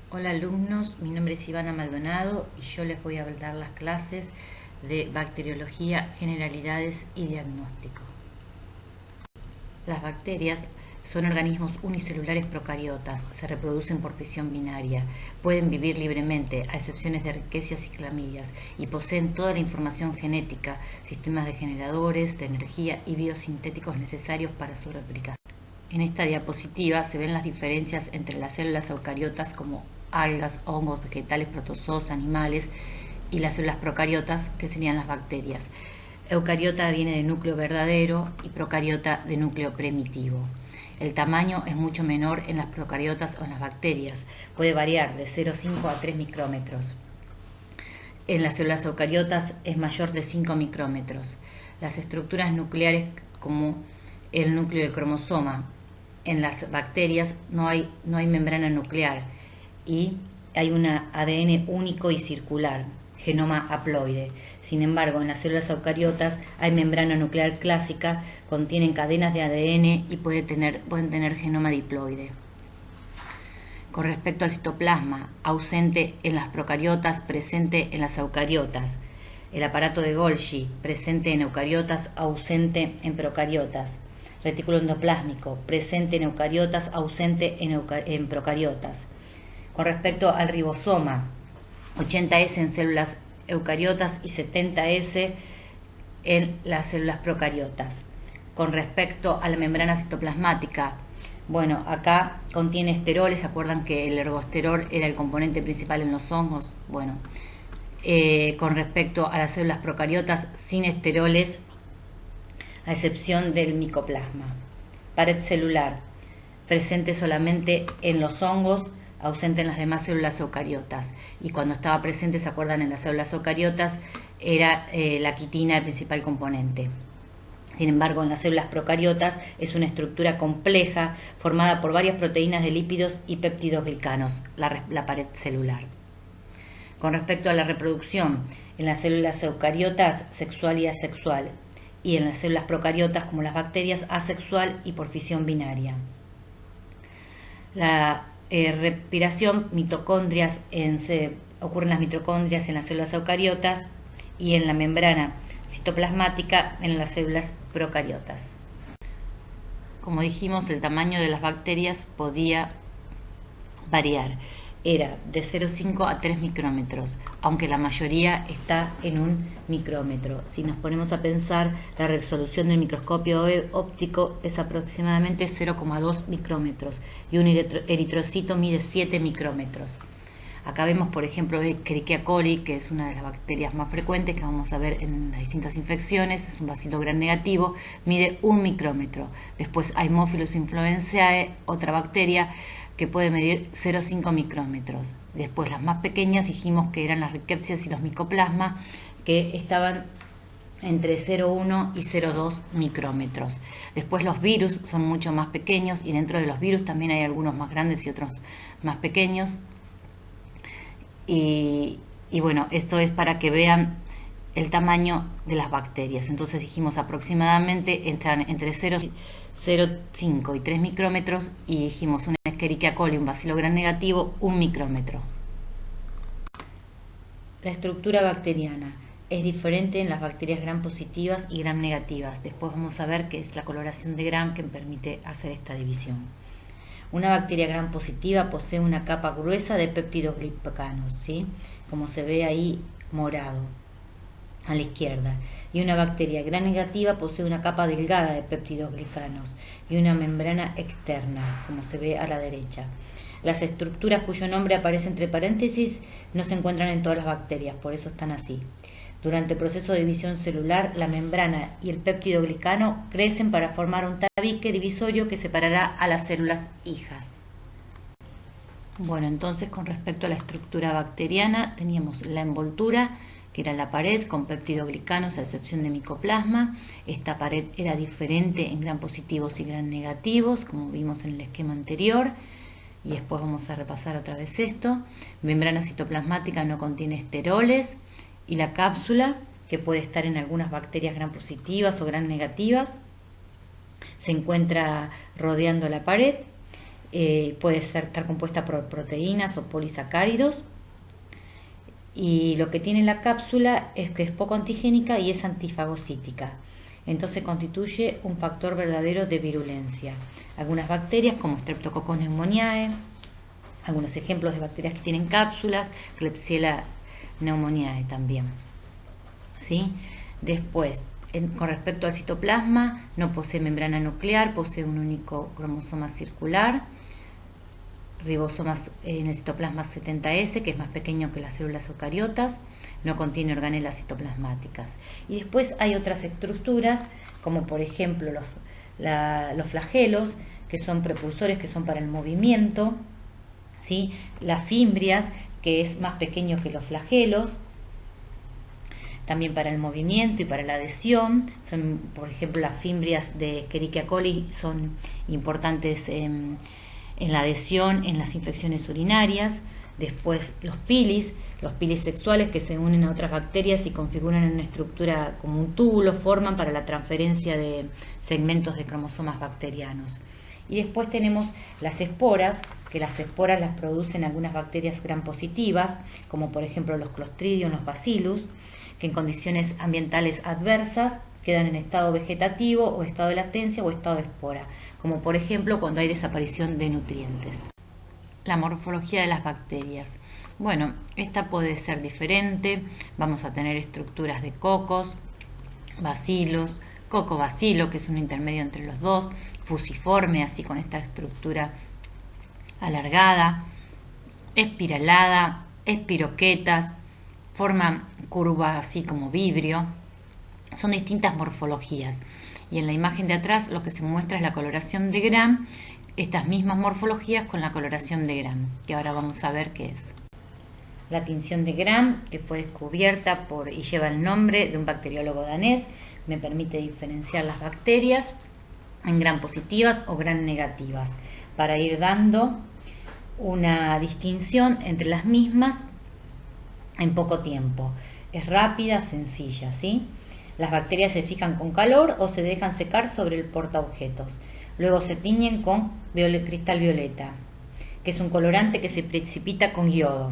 Hola alumnos, mi nombre es Ivana Maldonado y yo les voy a dar las clases de bacteriología, generalidades y diagnóstico. Las bacterias son organismos unicelulares procariotas, se reproducen por fisión binaria, pueden vivir libremente, a excepciones de riquecias y clamidias, y poseen toda la información genética, sistemas de generadores, de energía y biosintéticos necesarios para su replicación. En esta diapositiva se ven las diferencias entre las células eucariotas como algas, hongos, vegetales, protozoos, animales y las células procariotas que serían las bacterias. Eucariota viene de núcleo verdadero y procariota de núcleo primitivo. El tamaño es mucho menor en las procariotas o en las bacterias, puede variar de 0,5 a 3 micrómetros. En las células eucariotas es mayor de 5 micrómetros. Las estructuras nucleares como el núcleo del cromosoma. En las bacterias no hay membrana nuclear y hay un ADN único y circular, genoma haploide. Sin embargo, en las células eucariotas hay membrana nuclear clásica, contienen cadenas de ADN y pueden tener genoma diploide. Con respecto al citoplasma, ausente en las procariotas, presente en las eucariotas. El aparato de Golgi, presente en eucariotas, ausente en procariotas. Retículo endoplásmico, presente en eucariotas, ausente en procariotas. Con respecto al ribosoma, 80S en células eucariotas y 70S en las células procariotas. Con respecto a la membrana citoplasmática, bueno, acá contiene esteroles. ¿Se acuerdan que el ergosterol era el componente principal en los hongos? Bueno, con respecto a las células procariotas, sin esteroles, a excepción del micoplasma. Pared celular, presente solamente en los hongos, ausente en las demás células eucariotas. Y cuando estaba presente, ¿se acuerdan? En las células eucariotas era la quitina el principal componente. Sin embargo, en las células procariotas es una estructura compleja formada por varias proteínas de lípidos y péptidos glicanos, la pared celular. Con respecto a la reproducción, en las células eucariotas, sexual y asexual, y en las células procariotas, como las bacterias, asexual y por fisión binaria. La respiración, mitocondrias, ocurre en las mitocondrias en las células eucariotas y en la membrana citoplasmática en las células procariotas. Como dijimos, el tamaño de las bacterias podía variar. Era de 0,5 a 3 micrómetros, aunque la mayoría está en 1 micrómetro. Si nos ponemos a pensar, la resolución del microscopio óptico es aproximadamente 0,2 micrómetros y un eritrocito mide 7 micrómetros. Acá vemos, por ejemplo, Escherichia coli, que es una de las bacterias más frecuentes que vamos a ver en las distintas infecciones. Es un bacilo gram negativo, mide 1 micrómetro. Después hay Haemophilus influenzae, otra bacteria que puede medir 0,5 micrómetros. Después las más pequeñas dijimos que eran las rickettsia y los micoplasma, que estaban entre 0,1 y 0,2 micrómetros. Después los virus son mucho más pequeños y dentro de los virus también hay algunos más grandes y otros más pequeños. Y bueno, esto es para que vean el tamaño de las bacterias. Entonces dijimos aproximadamente están entre 0,5 y 3 micrómetros y dijimos una Escherichia coli, un bacilo gram negativo, 1 micrómetro. La estructura bacteriana es diferente en las bacterias gram positivas y gram negativas. Después vamos a ver qué es la coloración de gram que permite hacer esta división. Una bacteria gram positiva posee una capa gruesa de péptidos glicanos, ¿sí? Como se ve ahí morado a la izquierda. Y una bacteria gram negativa posee una capa delgada de péptidos glicanos y una membrana externa, como se ve a la derecha. Las estructuras cuyo nombre aparece entre paréntesis no se encuentran en todas las bacterias, por eso están así. Durante el proceso de división celular, la membrana y el péptido glicano crecen para formar un tabique divisorio que separará a las células hijas. Bueno, entonces con respecto a la estructura bacteriana, teníamos la envoltura, que era la pared con péptidoglicanos a excepción de micoplasma. Esta pared era diferente en gram positivos y gram negativos, como vimos en el esquema anterior. Y después vamos a repasar otra vez esto. Membrana citoplasmática no contiene esteroles. Y la cápsula, que puede estar en algunas bacterias gram positivas o gram negativas, se encuentra rodeando la pared. puede estar compuesta por proteínas o polisacáridos. Y lo que tiene la cápsula es que es poco antigénica y es antifagocítica. Entonces constituye un factor verdadero de virulencia. Algunas bacterias como Streptococcus pneumoniae, algunos ejemplos de bacterias que tienen cápsulas, Klebsiella pneumoniae también. ¿Sí? Después, con respecto al citoplasma, no posee membrana nuclear, posee un único cromosoma circular, ribosomas en el citoplasma 70S, que es más pequeño que las células eucariotas, no contiene organelas citoplasmáticas. Y después hay otras estructuras, como por ejemplo los flagelos, que son propulsores, que son para el movimiento, ¿sí? Las fimbrias, que es más pequeño que los flagelos, también para el movimiento y para la adhesión. Son, por ejemplo, las fimbrias de Escherichia coli son importantes en la adhesión, en las infecciones urinarias. Después los pilis sexuales, que se unen a otras bacterias y configuran una estructura como un túbulo, forman para la transferencia de segmentos de cromosomas bacterianos. Y después tenemos las esporas, que las esporas las producen algunas bacterias gram positivas, como por ejemplo los Clostridium, los Bacillus, que en condiciones ambientales adversas quedan en estado vegetativo o estado de latencia o estado de espora, como por ejemplo cuando hay desaparición de nutrientes. La morfología de las bacterias. Bueno, esta puede ser diferente. Vamos a tener estructuras de cocos, bacilos, cocobacilo, que es un intermedio entre los dos, fusiforme, así con esta estructura alargada, espiralada, espiroquetas, forma curva así como vibrio. Son distintas morfologías. Y en la imagen de atrás lo que se muestra es la coloración de Gram, estas mismas morfologías con la coloración de Gram, que ahora vamos a ver qué es. La tinción de Gram, que fue descubierta y lleva el nombre de un bacteriólogo danés, me permite diferenciar las bacterias en Gram positivas o Gram negativas, para ir dando una distinción entre las mismas en poco tiempo. Es rápida, sencilla, ¿sí? Las bacterias se fijan con calor o se dejan secar sobre el portaobjetos. Luego se tiñen con cristal violeta, que es un colorante que se precipita con yodo.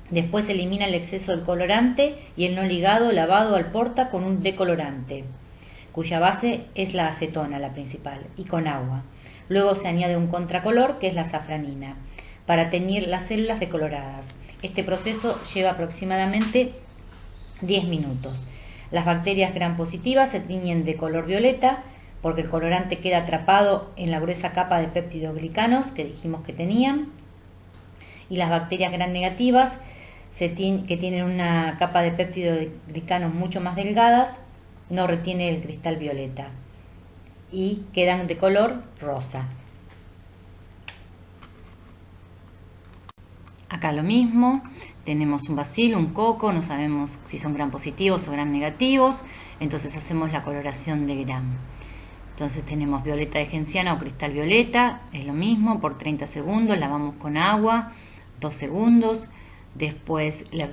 Después se elimina el exceso del colorante y el no ligado lavado al porta con un decolorante, cuya base es la acetona, la principal, y con agua. Luego se añade un contracolor, que es la safranina, para teñir las células decoloradas. Este proceso lleva aproximadamente 10 minutos. Las bacterias gram positivas se tiñen de color violeta porque el colorante queda atrapado en la gruesa capa de péptidoglicanos que dijimos que tenían. Y las bacterias gram negativas, que tienen una capa de péptidoglicanos mucho más delgadas, no retiene el cristal violeta y quedan de color rosa. Acá lo mismo, tenemos un bacilo, un coco, no sabemos si son gram positivos o gram negativos, entonces hacemos la coloración de gram. Entonces tenemos violeta de genciana o cristal violeta, es lo mismo, por 30 segundos lavamos con agua, 2 segundos, después le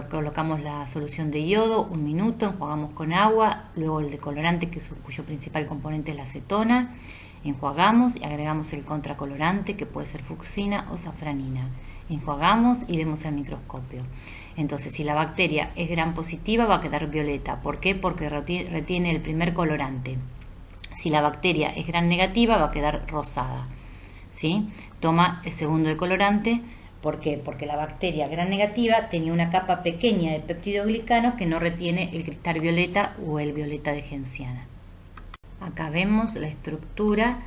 colocamos la solución de yodo, 1 minuto, enjuagamos con agua, luego el decolorante, cuyo principal componente es la acetona, enjuagamos y agregamos el contracolorante, que puede ser fucsina o safranina. Enjuagamos y vemos al microscopio. Entonces, si la bacteria es gram positiva, va a quedar violeta. ¿Por qué? Porque retiene el primer colorante. Si la bacteria es gram negativa, va a quedar rosada, ¿sí? Toma el segundo decolorante. ¿Por qué? Porque la bacteria gram negativa tenía una capa pequeña de peptidoglicanos que no retiene el cristal violeta o el violeta de genciana. Acá vemos la estructura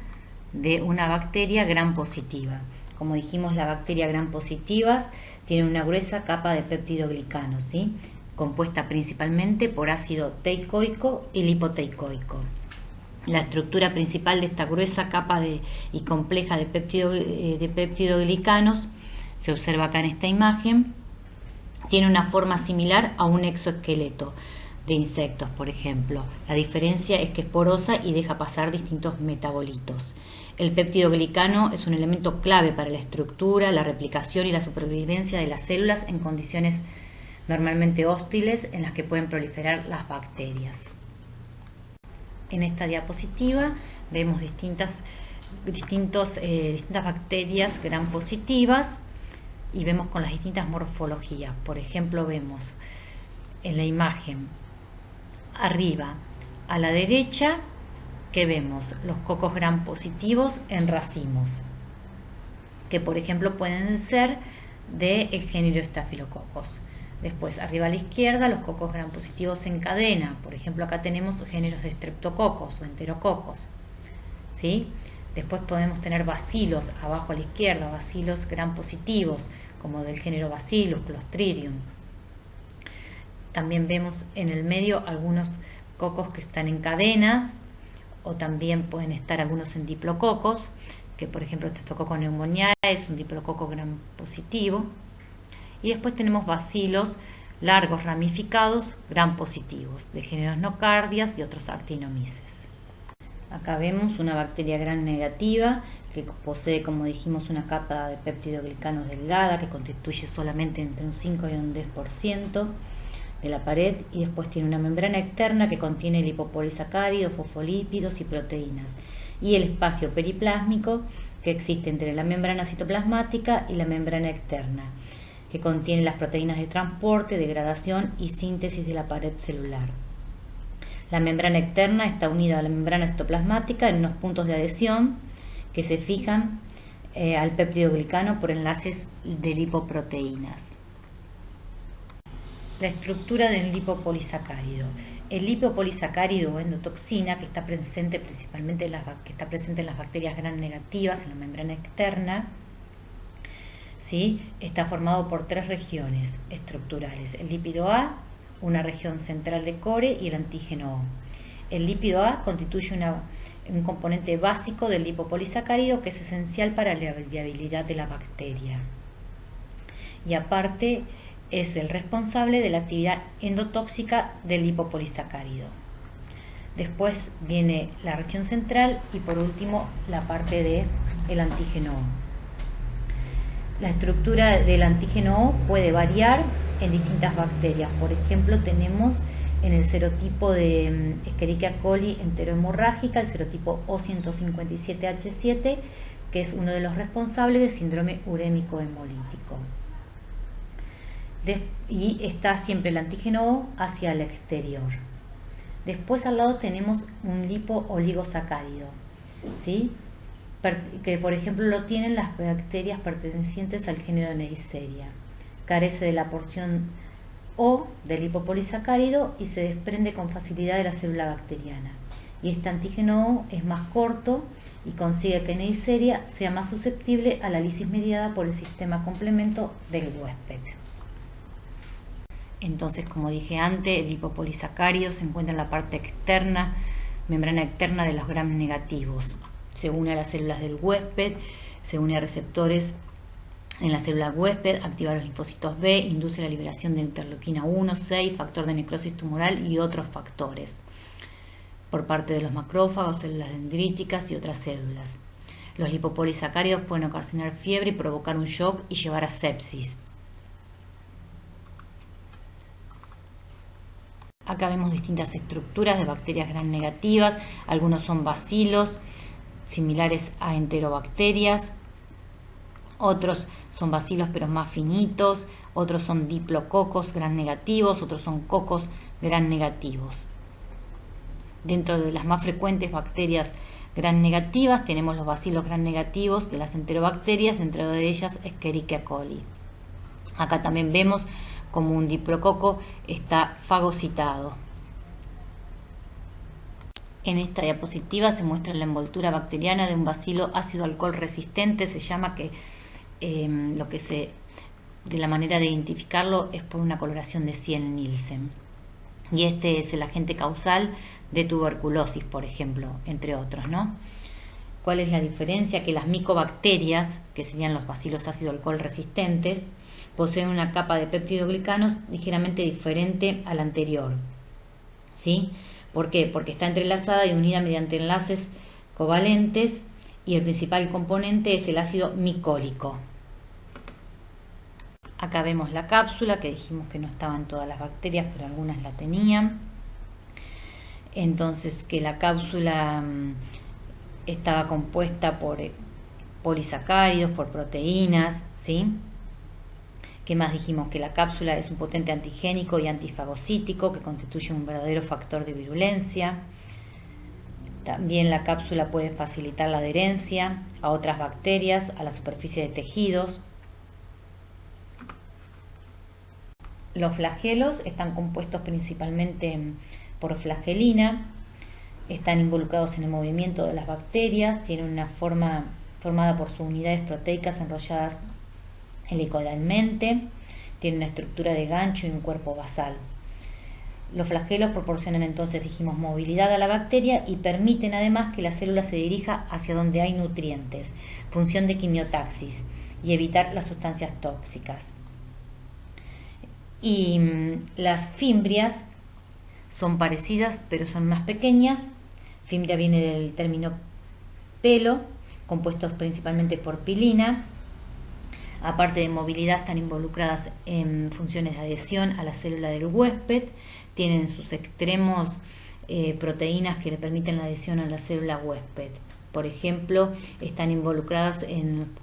de una bacteria gram positiva. Como dijimos, la bacteria gram positivas tiene una gruesa capa de peptidoglicanos, ¿sí? Compuesta principalmente por ácido teicoico y lipoteicoico. La estructura principal de esta gruesa capa y compleja de peptidoglicanos, se observa acá en esta imagen, tiene una forma similar a un exoesqueleto de insectos, por ejemplo. La diferencia es que es porosa y deja pasar distintos metabolitos. El peptidoglicano es un elemento clave para la estructura, la replicación y la supervivencia de las células en condiciones normalmente hostiles en las que pueden proliferar las bacterias. En esta diapositiva vemos distintas distintas bacterias gram positivas y vemos con las distintas morfologías. Por ejemplo, vemos en la imagen arriba a la derecha que vemos los cocos gram positivos en racimos, que por ejemplo pueden ser del género Staphylococcus. Después, arriba a la izquierda, los cocos gram positivos en cadena. Por ejemplo, acá tenemos géneros de Streptococcus o Enterococos, ¿sí? Después podemos tener bacilos abajo a la izquierda, bacilos gram positivos, como del género Bacillus, Clostridium. También vemos en el medio algunos cocos que están en cadenas, o también pueden estar algunos en diplococos, que por ejemplo Streptococcus pneumoniae es un diplococo gram positivo. Y después tenemos bacilos largos ramificados gram positivos, de géneros Nocardias y otros Actinomyces. Acá vemos una bacteria gram negativa que posee, como dijimos, una capa de péptidoglicanos delgada que constituye solamente entre un 5 y un 10% de la pared, y después tiene una membrana externa que contiene lipopolisacáridos, fosfolípidos y proteínas, y el espacio periplásmico que existe entre la membrana citoplasmática y la membrana externa, que contiene las proteínas de transporte, degradación y síntesis de la pared celular. La membrana externa está unida a la membrana citoplasmática en unos puntos de adhesión que se fijan al péptidoglicano por enlaces de lipoproteínas. La estructura del lipopolisacárido. El lipopolisacárido o endotoxina, que está presente principalmente en las bacterias gram negativas en la membrana externa, ¿sí? Está formado por tres regiones estructurales: el lípido A, una región central de core, y el antígeno O. El lípido A constituye un componente básico del lipopolisacárido que es esencial para la viabilidad de la bacteria, y aparte es el responsable de la actividad endotóxica del lipopolisacárido. Después viene la región central y por último la parte del antígeno O. La estructura del antígeno O puede variar en distintas bacterias. Por ejemplo, tenemos en el serotipo de Escherichia coli enterohemorrágica el serotipo O157H7, que es uno de los responsables del síndrome urémico hemolítico. Y está siempre el antígeno O hacia el exterior. Después al lado tenemos un lipo-oligosacárido, ¿sí? Que por ejemplo lo tienen las bacterias pertenecientes al género Neisseria. Carece de la porción O del lipopolisacárido y se desprende con facilidad de la célula bacteriana. Y este antígeno O es más corto y consigue que Neisseria sea más susceptible a la lisis mediada por el sistema complemento del huésped. Entonces, como dije antes, el lipopolisacárido se encuentra en la parte externa, membrana externa de los gram negativos. Se une a las células del huésped, se une a receptores en la célula huésped, activa los linfocitos B, induce la liberación de interleuquina 1, 6, factor de necrosis tumoral y otros factores por parte de los macrófagos, células dendríticas y otras células. Los lipopolisacáridos pueden ocasionar fiebre y provocar un shock y llevar a sepsis. Acá vemos distintas estructuras de bacterias gram negativas. Algunos son bacilos, similares a enterobacterias. Otros son bacilos pero más finitos. Otros son diplococos gram negativos. Otros son cocos gram negativos. Dentro de las más frecuentes bacterias gram negativas tenemos los bacilos gram negativos de las enterobacterias, entre ellas Escherichia coli. Acá también vemos como un diplococo está fagocitado. En esta diapositiva se muestra la envoltura bacteriana de un bacilo ácido alcohol resistente. Se llama que de la manera de identificarlo es por una coloración de Ciel-Nielsen. Y este es el agente causal de tuberculosis, por ejemplo, entre otros, ¿no? ¿Cuál es la diferencia? Que las micobacterias, que serían los bacilos ácido alcohol resistentes, poseen una capa de péptidoglicanos ligeramente diferente a la anterior, ¿sí? ¿Por qué? Porque está entrelazada y unida mediante enlaces covalentes y el principal componente es el ácido micólico. Acá vemos la cápsula, que dijimos que no estaban todas las bacterias, pero algunas la tenían. Entonces, que la cápsula estaba compuesta por polisacáridos, por proteínas, ¿sí? ¿Qué más dijimos? Que la cápsula es un potente antigénico y antifagocítico que constituye un verdadero factor de virulencia. También la cápsula puede facilitar la adherencia a otras bacterias, a la superficie de tejidos. Los flagelos están compuestos principalmente por flagelina, están involucrados en el movimiento de las bacterias, tienen una forma formada por sus unidades proteicas enrolladas helicoidalmente, tienen una estructura de gancho y un cuerpo basal. Los flagelos proporcionan entonces, dijimos, movilidad a la bacteria y permiten además que la célula se dirija hacia donde hay nutrientes, función de quimiotaxis, y evitar las sustancias tóxicas. Y las fimbrias son parecidas pero son más pequeñas. Fimbria viene del término pelo, compuestos principalmente por pilina. Aparte de movilidad, están involucradas en funciones de adhesión a la célula del huésped, tienen en sus extremos proteínas que le permiten la adhesión a la célula huésped. Por ejemplo, están involucradas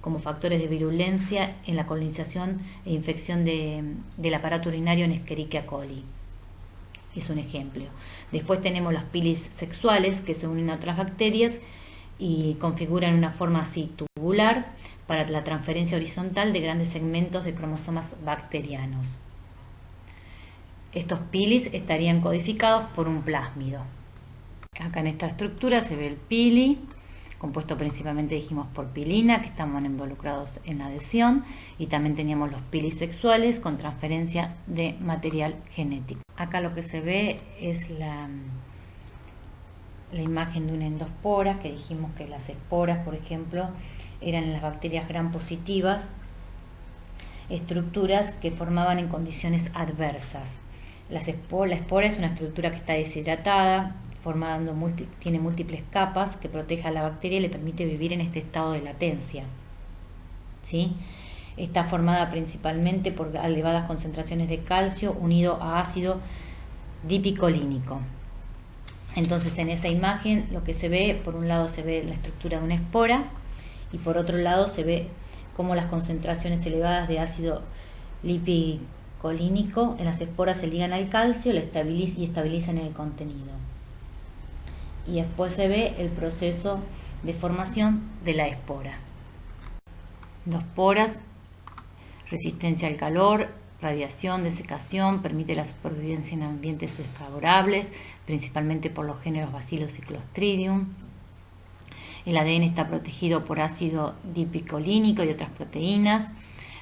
como factores de virulencia en la colonización e infección del aparato urinario en Escherichia coli. Es un ejemplo. Después tenemos las pilis sexuales que se unen a otras bacterias y configuran una forma así tubular para la transferencia horizontal de grandes segmentos de cromosomas bacterianos. Estos pilis estarían codificados por un plásmido. Acá en esta estructura se ve el pili, compuesto principalmente, dijimos, por pilina, que estaban involucrados en la adhesión, y también teníamos los pilis sexuales con transferencia de material genético. Acá lo que se ve es la imagen de una endospora, que dijimos que las esporas, por ejemplo, eran las bacterias gram positivas, estructuras que formaban en condiciones adversas. La espora es una estructura que está deshidratada, tiene múltiples capas que protege a la bacteria y le permite vivir en este estado de latencia, ¿sí? Está formada principalmente por elevadas concentraciones de calcio unido a ácido dipicolínico. Entonces, en esa imagen lo que se ve, por un lado se ve la estructura de una espora y por otro lado se ve cómo las concentraciones elevadas de ácido lipicolínico en las esporas se ligan al calcio y estabilizan el contenido. Y después se ve el proceso de formación de la espora. Endosporas, resistencia al calor, radiación, desecación, permite la supervivencia en ambientes desfavorables, principalmente por los géneros Bacillus y Clostridium. El ADN está protegido por ácido dipicolínico y otras proteínas.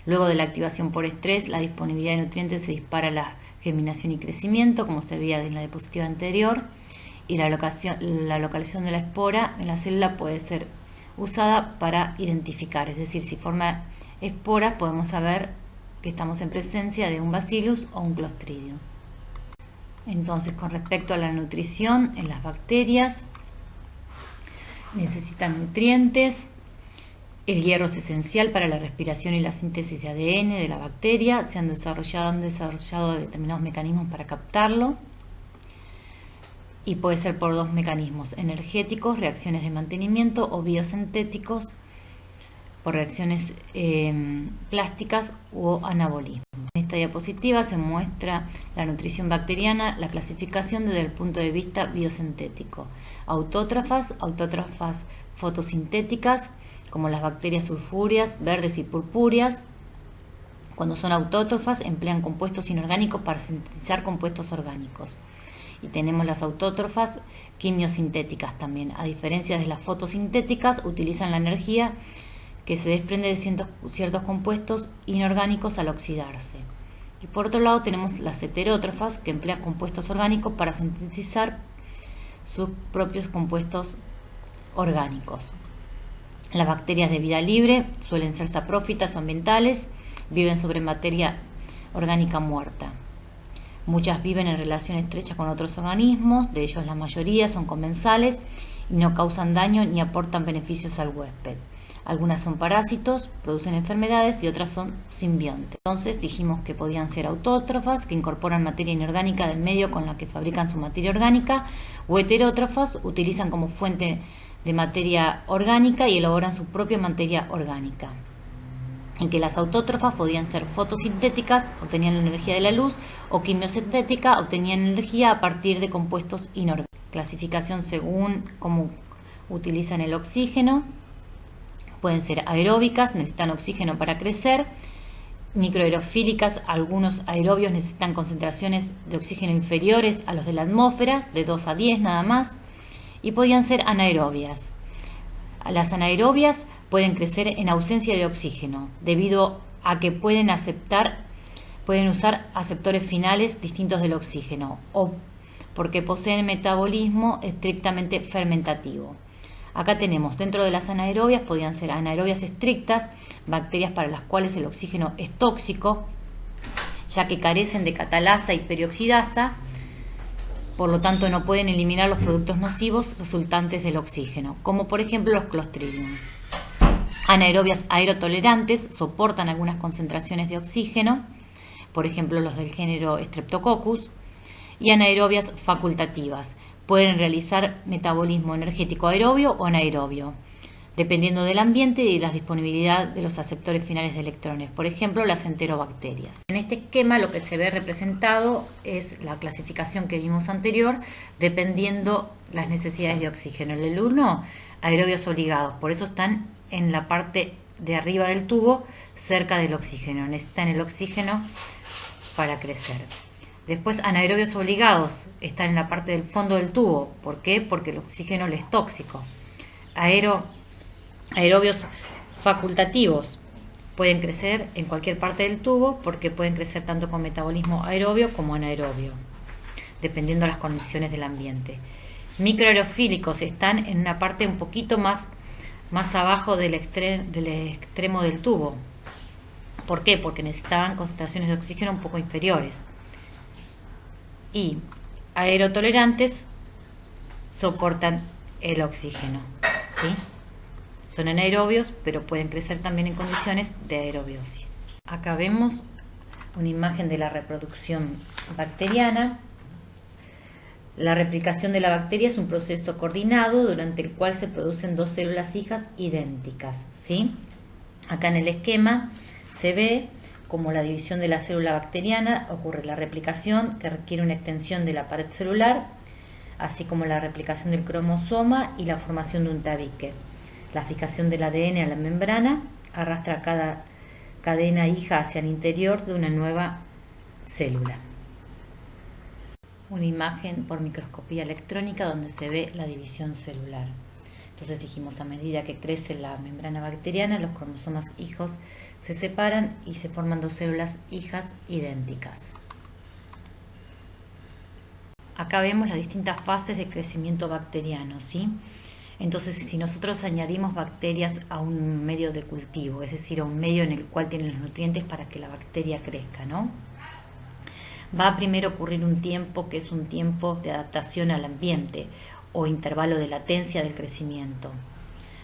Luego de la activación por estrés, la disponibilidad de nutrientes se dispara a la germinación y crecimiento, como se veía en la diapositiva anterior. Y la localización de la espora en la célula puede ser usada para identificar, es decir, si forma esporas podemos saber que estamos en presencia de un bacillus o un clostridium. Entonces, con respecto a la nutrición en las bacterias, necesitan nutrientes. El hierro es esencial para la respiración y la síntesis de ADN de la bacteria. Se han desarrollado determinados mecanismos para captarlo. Y puede ser por dos mecanismos: energéticos, reacciones de mantenimiento, o biosintéticos, por reacciones plásticas o anabolismo. En esta diapositiva se muestra la nutrición bacteriana, la clasificación desde el punto de vista biosintético. Autótrofas fotosintéticas, como las bacterias sulfúreas, verdes y purpúreas. Cuando son autótrofas emplean compuestos inorgánicos para sintetizar compuestos orgánicos. Y tenemos las autótrofas quimiosintéticas también. A diferencia de las fotosintéticas, utilizan la energía que se desprende de ciertos compuestos inorgánicos al oxidarse. Y por otro lado tenemos las heterótrofas, que emplean compuestos orgánicos para sintetizar sus propios compuestos orgánicos. Las bacterias de vida libre suelen ser saprófitas o ambientales, viven sobre materia orgánica muerta. Muchas viven en relación estrecha con otros organismos, de ellos la mayoría son comensales y no causan daño ni aportan beneficios al huésped. Algunas son parásitos, producen enfermedades y otras son simbiontes. Entonces dijimos que podían ser autótrofas, que incorporan materia inorgánica del medio con la que fabrican su materia orgánica, o heterótrofas, utilizan como fuente de materia orgánica y elaboran su propia materia orgánica, en que las autótrofas podían ser fotosintéticas, obtenían la energía de la luz, o quimiosintética, obtenían energía a partir de compuestos inorgánicos. Clasificación según cómo utilizan el oxígeno. Pueden ser aeróbicas, necesitan oxígeno para crecer. Microaerofílicas, algunos aerobios necesitan concentraciones de oxígeno inferiores a los de la atmósfera, de 2 a 10 nada más. Y podían ser anaerobias. Las anaerobias pueden crecer en ausencia de oxígeno, debido a que pueden usar aceptores finales distintos del oxígeno, o porque poseen metabolismo estrictamente fermentativo. Acá tenemos, dentro de las anaerobias, podían ser anaerobias estrictas, bacterias para las cuales el oxígeno es tóxico, ya que carecen de catalasa y perioxidasa, por lo tanto no pueden eliminar los productos nocivos resultantes del oxígeno, como por ejemplo los Clostridium. Anaerobias aerotolerantes soportan algunas concentraciones de oxígeno, por ejemplo los del género Streptococcus, y anaerobias facultativas. Pueden realizar metabolismo energético aerobio o anaerobio, dependiendo del ambiente y de la disponibilidad de los aceptores finales de electrones, por ejemplo las enterobacterias. En este esquema lo que se ve representado es la clasificación que vimos anterior, dependiendo las necesidades de oxígeno. En el 1, aerobios obligados, por eso están en la parte de arriba del tubo, cerca del oxígeno, necesitan el oxígeno para crecer. Después, anaerobios obligados, están en la parte del fondo del tubo. ¿Por qué? Porque el oxígeno les es tóxico. Aerobios facultativos pueden crecer en cualquier parte del tubo porque pueden crecer tanto con metabolismo aerobio como anaerobio, dependiendo de las condiciones del ambiente. Microaerofílicos están en una parte un poquito más abajo del extremo del tubo. ¿Por qué? Porque necesitaban concentraciones de oxígeno un poco inferiores. Y aerotolerantes soportan el oxígeno, ¿sí? Son anaerobios, pero pueden crecer también en condiciones de aerobiosis. Acá vemos una imagen de la reproducción bacteriana. La replicación de la bacteria es un proceso coordinado durante el cual se producen dos células hijas idénticas, ¿sí? Acá en el esquema se ve como la división de la célula bacteriana ocurre la replicación, que requiere una extensión de la pared celular, así como la replicación del cromosoma y la formación de un tabique. La fijación del ADN a la membrana arrastra cada cadena hija hacia el interior de una nueva célula. Una imagen por microscopía electrónica donde se ve la división celular. Entonces dijimos, a medida que crece la membrana bacteriana, los cromosomas hijos se separan y se forman dos células hijas idénticas. Acá vemos las distintas fases de crecimiento bacteriano, ¿sí? Entonces, si nosotros añadimos bacterias a un medio de cultivo, es decir, a un medio en el cual tienen los nutrientes para que la bacteria crezca, ¿no? Va a primero ocurrir un tiempo que es un tiempo de adaptación al ambiente o intervalo de latencia del crecimiento.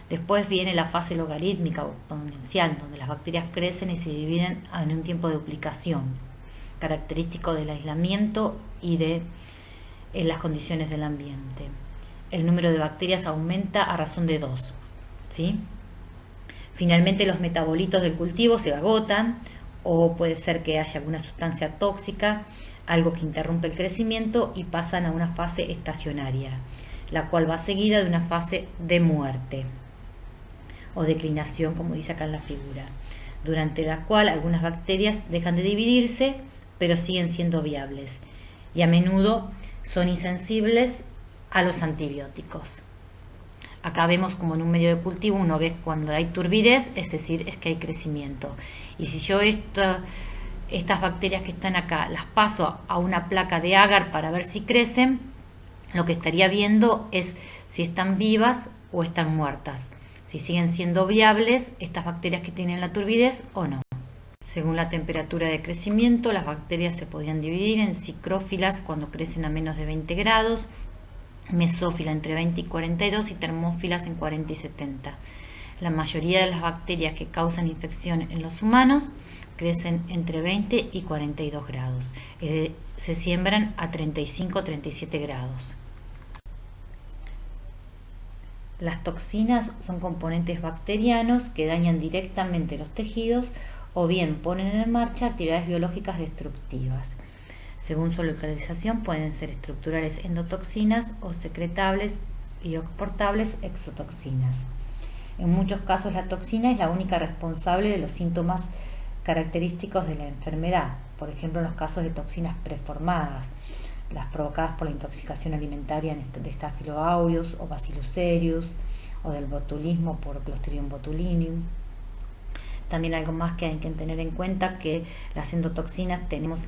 Después viene la fase logarítmica o exponencial, donde las bacterias crecen y se dividen en un tiempo de duplicación, característico del aislamiento y de las condiciones del ambiente. El número de bacterias aumenta a razón de 2, ¿sí? Finalmente los metabolitos del cultivo se agotan, o puede ser que haya alguna sustancia tóxica, algo que interrumpe el crecimiento, y pasan a una fase estacionaria, la cual va seguida de una fase de muerte o declinación, como dice acá en la figura, durante la cual algunas bacterias dejan de dividirse, pero siguen siendo viables y a menudo son insensibles a los antibióticos. Acá vemos como en un medio de cultivo uno ve cuando hay turbidez, es decir, es que hay crecimiento. Y si yo estas bacterias que están acá las paso a una placa de agar para ver si crecen, lo que estaría viendo es si están vivas o están muertas, si siguen siendo viables estas bacterias que tienen la turbidez o no. Según la temperatura de crecimiento, las bacterias se podían dividir en psicrófilas cuando crecen a menos de 20 grados, mesófila entre 20 y 42 y termófilas en 40 y 70. La mayoría de las bacterias que causan infección en los humanos crecen entre 20 y 42 grados. Se siembran a 35 o 37 grados. Las toxinas son componentes bacterianos que dañan directamente los tejidos o bien ponen en marcha actividades biológicas destructivas. Según su localización pueden ser estructurales endotoxinas o secretables y exportables exotoxinas. En muchos casos la toxina es la única responsable de los síntomas característicos de la enfermedad, por ejemplo en los casos de toxinas preformadas, las provocadas por la intoxicación alimentaria de Staphylococcus aureus o Bacillus cereus, o del botulismo por Clostridium botulinum. También algo más que hay que tener en cuenta, que las endotoxinas tenemos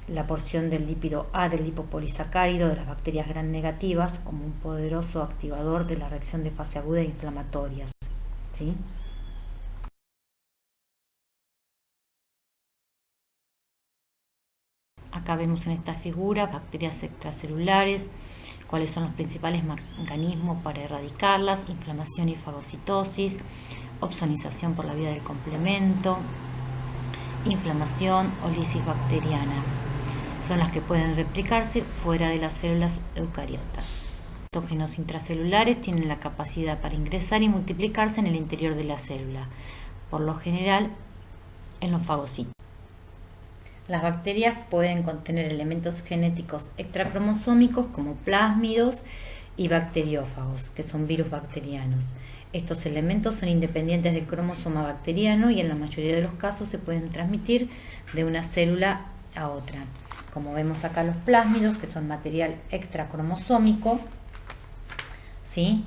la porción del lípido A del lipopolisacárido de las bacterias gram negativas como un poderoso activador de la reacción de fase aguda e inflamatorias, ¿sí? Acá vemos en esta figura bacterias extracelulares, cuáles son los principales mecanismos para erradicarlas: inflamación y fagocitosis, opsonización por la vía del complemento, inflamación o lisis bacteriana. Son las que pueden replicarse fuera de las células eucariotas. Los patógenos intracelulares tienen la capacidad para ingresar y multiplicarse en el interior de la célula, por lo general en los fagocitos. Las bacterias pueden contener elementos genéticos extracromosómicos como plásmidos y bacteriófagos, que son virus bacterianos. Estos elementos son independientes del cromosoma bacteriano y en la mayoría de los casos se pueden transmitir de una célula a otra. Como vemos acá, los plásmidos, que son material extracromosómico, ¿sí?,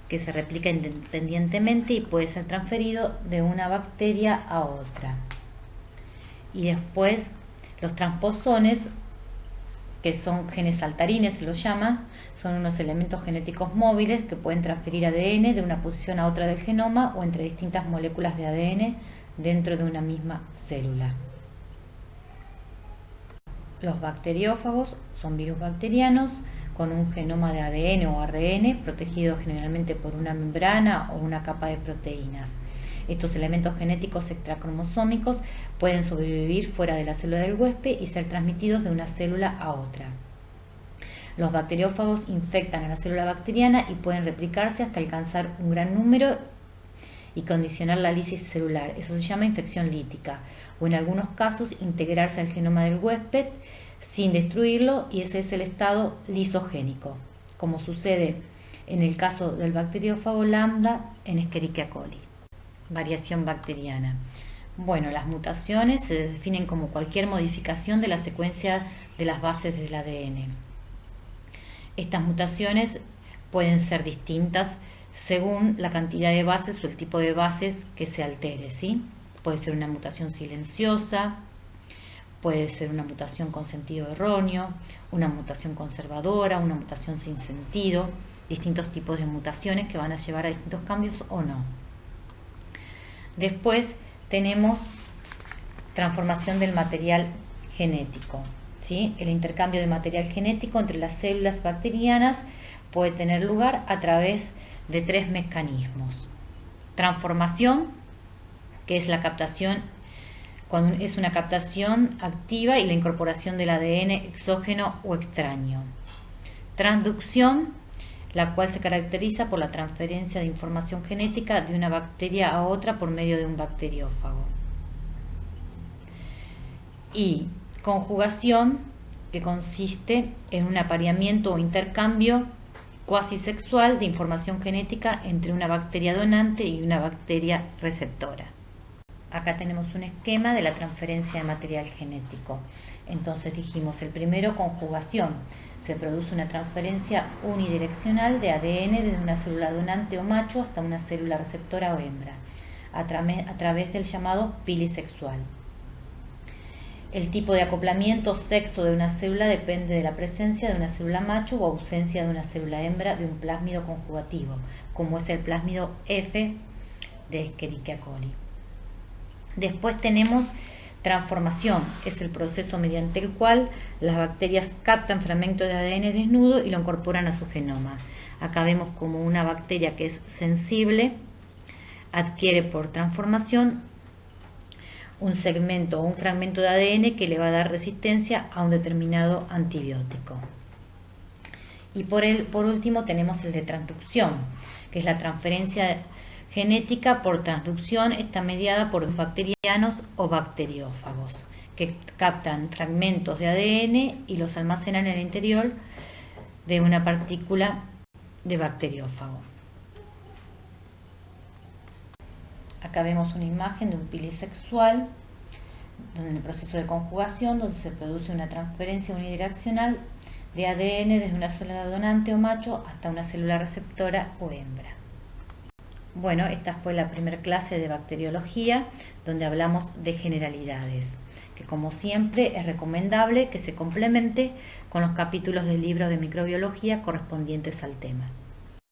que se replica independientemente y puede ser transferido de una bacteria a otra. Y después los transposones, que son genes saltarines, se los llama, son unos elementos genéticos móviles que pueden transferir ADN de una posición a otra del genoma o entre distintas moléculas de ADN dentro de una misma célula. Los bacteriófagos son virus bacterianos con un genoma de ADN o ARN protegido generalmente por una membrana o una capa de proteínas. Estos elementos genéticos extracromosómicos pueden sobrevivir fuera de la célula del huésped y ser transmitidos de una célula a otra. Los bacteriófagos infectan a la célula bacteriana y pueden replicarse hasta alcanzar un gran número y condicionar la lisis celular. Eso se llama infección lítica, o en algunos casos integrarse al genoma del huésped sin destruirlo, y ese es el estado lisogénico, como sucede en el caso del bacteriófago lambda en Escherichia coli. Variación bacteriana. Bueno, las mutaciones se definen como cualquier modificación de la secuencia de las bases del ADN. Estas mutaciones pueden ser distintas según la cantidad de bases o el tipo de bases que se altere, ¿sí? Puede ser una mutación silenciosa, puede ser una mutación con sentido erróneo, una mutación conservadora, una mutación sin sentido, distintos tipos de mutaciones que van a llevar a distintos cambios o no. Después tenemos transformación del material genético, ¿sí? El intercambio de material genético entre las células bacterianas puede tener lugar a través de tres mecanismos. Transformación, que es la captación, cuando es una captación activa y la incorporación del ADN exógeno o extraño. Transducción, la cual se caracteriza por la transferencia de información genética de una bacteria a otra por medio de un bacteriófago. Y conjugación, que consiste en un apareamiento o intercambio cuasi sexual de información genética entre una bacteria donante y una bacteria receptora. Acá tenemos un esquema de la transferencia de material genético. Entonces dijimos, el primero, conjugación. Se produce una transferencia unidireccional de ADN desde una célula donante o macho hasta una célula receptora o hembra, a través del llamado pili sexual. El tipo de acoplamiento o sexo de una célula depende de la presencia de una célula macho o ausencia de una célula hembra de un plásmido conjugativo, como es el plásmido F de Escherichia coli. Después tenemos transformación, es el proceso mediante el cual las bacterias captan fragmentos de ADN desnudo y lo incorporan a su genoma. Acá vemos como una bacteria que es sensible adquiere por transformación un segmento o un fragmento de ADN que le va a dar resistencia a un determinado antibiótico. Y por último tenemos el de transducción, que es la transferencia genética por transducción. Está mediada por bacterianos o bacteriófagos, que captan fragmentos de ADN y los almacenan en el interior de una partícula de bacteriófago. Acá vemos una imagen de un pili sexual, donde en el proceso de conjugación, donde se produce una transferencia unidireccional de ADN desde una célula donante o macho hasta una célula receptora o hembra. Bueno, esta fue la primera clase de bacteriología, donde hablamos de generalidades, que como siempre es recomendable que se complemente con los capítulos del libro de microbiología correspondientes al tema.